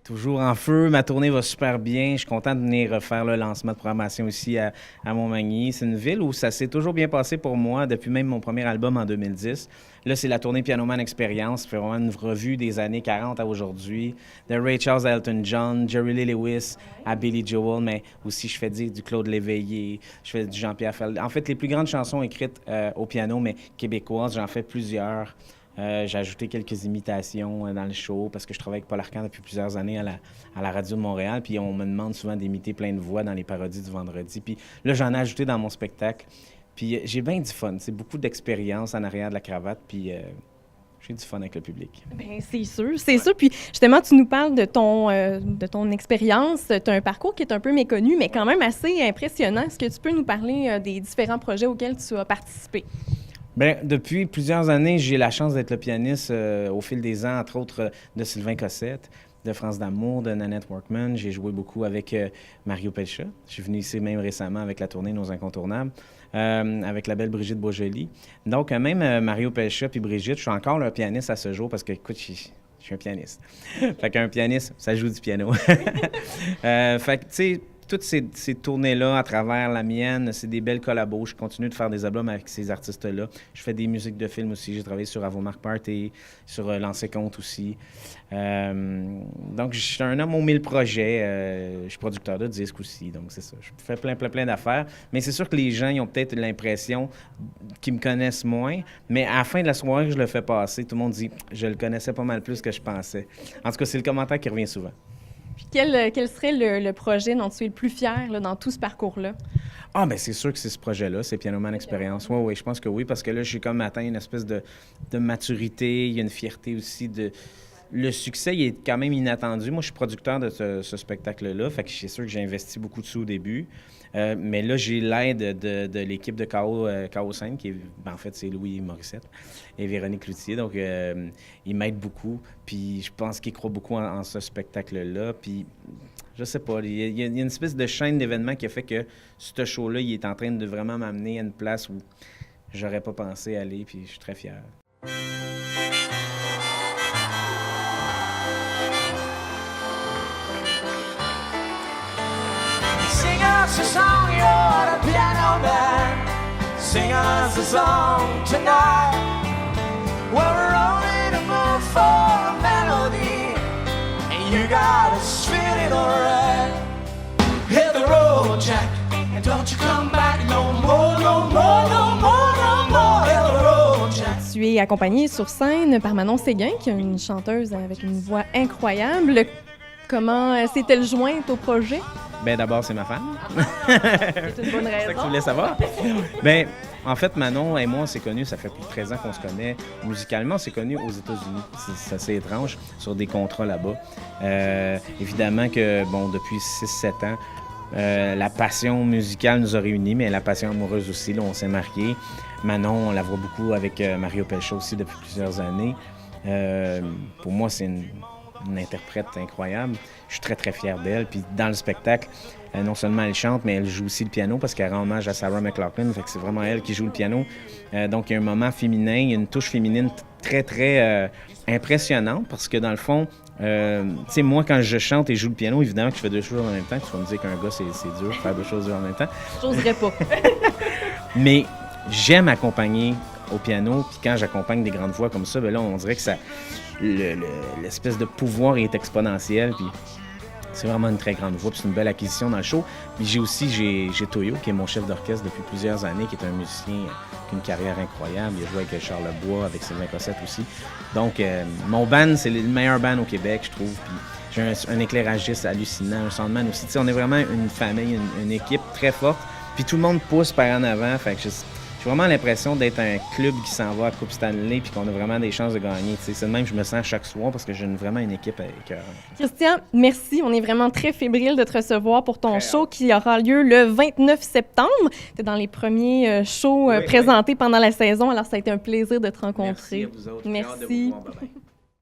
Toujours en feu, ma tournée va super bien. Je suis content de venir refaire le lancement de programmation ici à Montmagny. C'est une ville où ça s'est toujours bien passé pour moi depuis même mon premier album en 2010. Là, c'est la tournée Piano Man Experience. C'est vraiment une revue des années 40 à aujourd'hui. De Ray Charles à Elton John, Jerry Lee Lewis à Billy Joel, mais aussi je fais du Claude Léveillé, je fais du Jean-Pierre Ferland. En fait, les plus grandes chansons écrites au piano, mais québécoises, j'en fais plusieurs. J'ai ajouté quelques imitations dans le show parce que je travaille avec Paul Arcand depuis plusieurs années à la radio de Montréal. Puis on me demande souvent d'imiter plein de voix dans les parodies du vendredi. Puis là, j'en ai ajouté dans mon spectacle. Puis j'ai bien du fun. C'est beaucoup d'expérience en arrière de la cravate. Puis j'ai du fun avec le public. Bien, c'est sûr, c'est sûr. Puis justement, tu nous parles de ton expérience. Tu as un parcours qui est un peu méconnu, mais quand même assez impressionnant. Est-ce que tu peux nous parler des différents projets auxquels tu as participé? Bien, depuis plusieurs années, j'ai la chance d'être le pianiste au fil des ans, entre autres de Sylvain Cossette, de France d'Amour, de Nanette Workman. J'ai joué beaucoup avec Mario Pelcha. Je suis venu ici même récemment avec la tournée Nos Incontournables, avec la belle Brigitte Boisjoli. Donc, même Mario Pelcha puis Brigitte, je suis encore leur pianiste à ce jour parce que, écoute, je suis un pianiste. Fait qu'un pianiste, ça joue du piano. Fait que, tu sais, toutes ces tournées-là, à travers la mienne, c'est des belles collabos. Je continue de faire des albums avec ces artistes-là. Je fais des musiques de films aussi. J'ai travaillé sur Avomark Party, sur Lancer Compte aussi. Donc, je suis un homme aux 1000 projets. Je suis producteur de disques aussi. Donc, c'est ça. Je fais plein d'affaires. Mais c'est sûr que les gens, ils ont peut-être l'impression qu'ils me connaissent moins. Mais à la fin de la soirée, je le fais passer. Tout le monde dit « Je le connaissais pas mal plus que je pensais ». En tout cas, c'est le commentaire qui revient souvent. Puis quel serait le projet dont tu es le plus fier là, dans tout ce parcours-là? Ah, bien, c'est sûr que c'est ce projet-là, c'est Piano Man Experience. Oui, je pense que oui, parce que là, j'ai comme atteint une espèce de maturité, il y a une fierté aussi de... Le succès, il est quand même inattendu. Moi, je suis producteur de ce spectacle-là, fait que c'est sûr que j'ai investi beaucoup de sous au début. Mais là, j'ai l'aide de l'équipe de KO 5, qui est, en fait, c'est Louis Morissette et Véronique Cloutier. Donc, ils m'aident beaucoup. Puis, je pense qu'ils croient beaucoup en ce spectacle-là. Puis, je sais pas, il y a une espèce de chaîne d'événements qui a fait que ce show-là, il est en train de vraiment m'amener à une place où j'aurais pas pensé aller. Puis, je suis très fier. Sing us a song, you're the piano man. Sing us a song tonight. Well, we're only to move for a melody, and you got us feeling alright. Hit the road, Jack, and don't you come back no more, no more, no more, no more. Hit the road, Jack. Tu es accompagnée sur scène par Manon Séguin, qui est une chanteuse avec une voix incroyable. Comment s'est-elle jointe au projet? Bien, d'abord, c'est ma femme. C'est une bonne raison. C'est ça que tu voulais savoir? Bien, en fait, Manon et moi, on s'est connus, ça fait plus de 13 ans qu'on se connaît. Musicalement, on s'est connus aux États-Unis. C'est assez étrange, sur des contrats là-bas. Évidemment que, bon, depuis 6-7 ans, la passion musicale nous a réunis, mais la passion amoureuse aussi, là, on s'est mariés. Manon, on la voit beaucoup avec Mario Pelcha aussi depuis plusieurs années. Pour moi, c'est une interprète incroyable. Je suis très fier d'elle. Puis dans le spectacle, non seulement elle chante, mais elle joue aussi le piano parce qu'elle rend hommage à Sarah McLachlan. Fait que c'est vraiment elle qui joue le piano. Donc il y a un moment féminin, il y a une touche féminine très impressionnante parce que dans le fond, tu sais, moi quand je chante et joue le piano, évidemment que je fais deux choses en même temps. Tu vas me dire qu'un gars, c'est dur de faire deux choses en même temps. J'oserais pas. Mais j'aime accompagner au piano, puis quand j'accompagne des grandes voix comme ça, bien là, on dirait que ça, l'espèce de pouvoir est exponentiel, puis c'est vraiment une très grande voix, puis c'est une belle acquisition dans le show. Puis j'ai Toyo, qui est mon chef d'orchestre depuis plusieurs années, qui est un musicien qui a une carrière incroyable. Il a joué avec Charles Lebois, avec Sylvain Cossette aussi. Donc, mon band, c'est le meilleur band au Québec, je trouve, puis j'ai un éclairagiste hallucinant, un soundman aussi. Tu sais, on est vraiment une famille, une équipe très forte, puis tout le monde pousse par en avant, fait que j'ai vraiment l'impression d'être un club qui s'en va à Coupe Stanley puis qu'on a vraiment des chances de gagner. T'sais. C'est de même que je me sens chaque soir parce que j'ai vraiment une équipe avec... Christian, merci. On est vraiment très fébrile de te recevoir pour ton show qui aura lieu le 29 septembre. Tu es dans les premiers shows présentés pendant la saison, alors ça a été un plaisir de te rencontrer. Merci à vous autres. Merci.